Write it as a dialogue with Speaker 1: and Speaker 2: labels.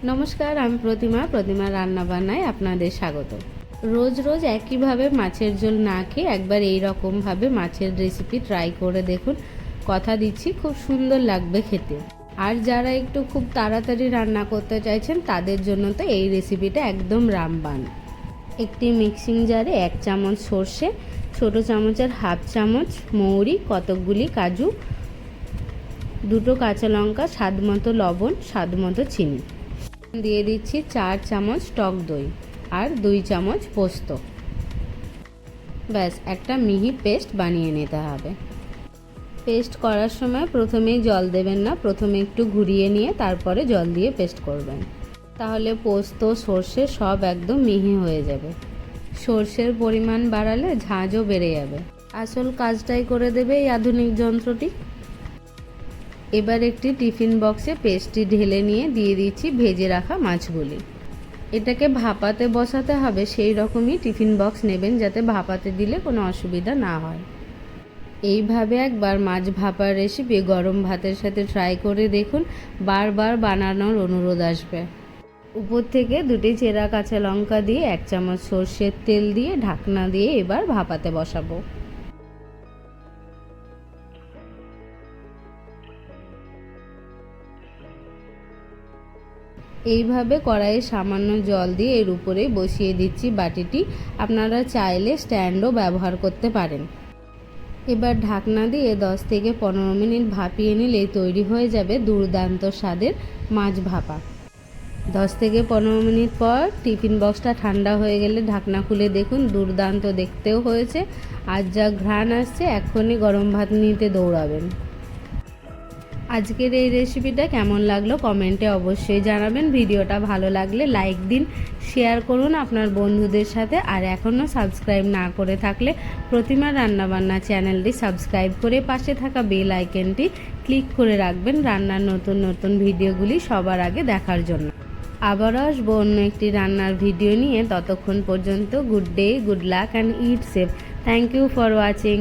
Speaker 1: নমস্কার, আমি প্রতিমা রান্নাবান্নায় আপনাদের স্বাগত। রোজ রোজ একইভাবে মাছের ঝোল না খেয়ে একবার এই রকমভাবে মাছের রেসিপি ট্রাই করে দেখুন। কথা দিচ্ছি খুব সুন্দর লাগবে খেতে। আর যারা একটু খুব তাড়াতাড়ি রান্না করতে চাইছেন তাদের জন্য তো এই রেসিপিটা একদম রামবান। একটি মিক্সিং জারে 1 চামচ সর্ষে, ছোটো চামচের হাফ চামচ মৌরি, কতকগুলি কাজু, 2টো কাঁচা লঙ্কা, স্বাদ মতো লবণ, স্বাদ মতো চিনি, দিয়ে দিচ্ছি 4 চামচ টক দই আর 2 চামচ পোস্ত। ব্যাস একটা মিহি পেস্ট বানিয়ে নিতে হবে। পেস্ট করার সময় প্রথমেই জল দেবেন না, প্রথমে একটু ঘুরিয়ে নিয়ে তারপরে জল দিয়ে পেস্ট করবেন, তাহলে পোস্ত সর্ষে সব একদম মিহি হয়ে যাবে। সর্ষের পরিমাণ বাড়ালে ঝাঁঝও বেড়ে যাবে। আসল কাজটাই করে দেবে এই আধুনিক যন্ত্রটি। এবার একটি টিফিন বক্সে পেস্টটি ঢেলে নিয়ে দিয়ে দিচ্ছি ভেজে রাখা মাছগুলি। এটাকে ভাপাতে বসাতে হবে, সেই রকমই টিফিন বক্স নেবেন যাতে ভাপাতে দিলে কোনো অসুবিধা না হয়। এইভাবে একবার মাছ ভাপার রেসিপি গরম ভাতের সাথে ট্রাই করে দেখুন, বারবার বানানোর অনুরোধ আসবে। উপর থেকে 2টি চেরা কাঁচা লঙ্কা দিয়ে 1 চামচ সর্ষের তেল দিয়ে ঢাকনা দিয়ে এবার ভাপাতে বসাবো। এইভাবে কড়াইয়ে সামান্য জল দিয়ে এর উপরে বসিয়ে দিচ্ছি বাটিটি। আপনারা চাইলে স্ট্যান্ডও ব্যবহার করতে পারেন। এবার ঢাকনা দিয়ে 10 থেকে 15 মিনিট ভাপিয়ে নিলেই তৈরি হয়ে যাবে দুর্দান্ত স্বাদের মাছ ভাপা। 10 থেকে 15 মিনিট পর টিফিন বক্সটা ঠান্ডা হয়ে গেলে ঢাকনা খুলে দেখুন, দুর্দান্ত দেখতেও হয়েছে। আর যা ঘ্রাণ আসছে, এখনই গরম ভাত নিতে দৌড়াবেন। আজকের এই রেসিপিটা কেমন লাগলো কমেন্টে অবশ্যই জানাবেন। ভিডিওটা ভালো লাগলে লাইক দিন, শেয়ার করুন আপনার বন্ধুদের সাথে। আর এখনও সাবস্ক্রাইব না করে থাকলে প্রতিমা রান্নাবান্না চ্যানেলটি সাবস্ক্রাইব করে পাশে থাকা বেল আইকনটি ক্লিক করে রাখবেন রান্নার নতুন নতুন ভিডিওগুলি সবার আগে দেখার জন্য। আবারও আসবো অন্য একটি রান্নার ভিডিও নিয়ে। ততক্ষণ পর্যন্ত good day, good luck and eat safe. Thank you for watching.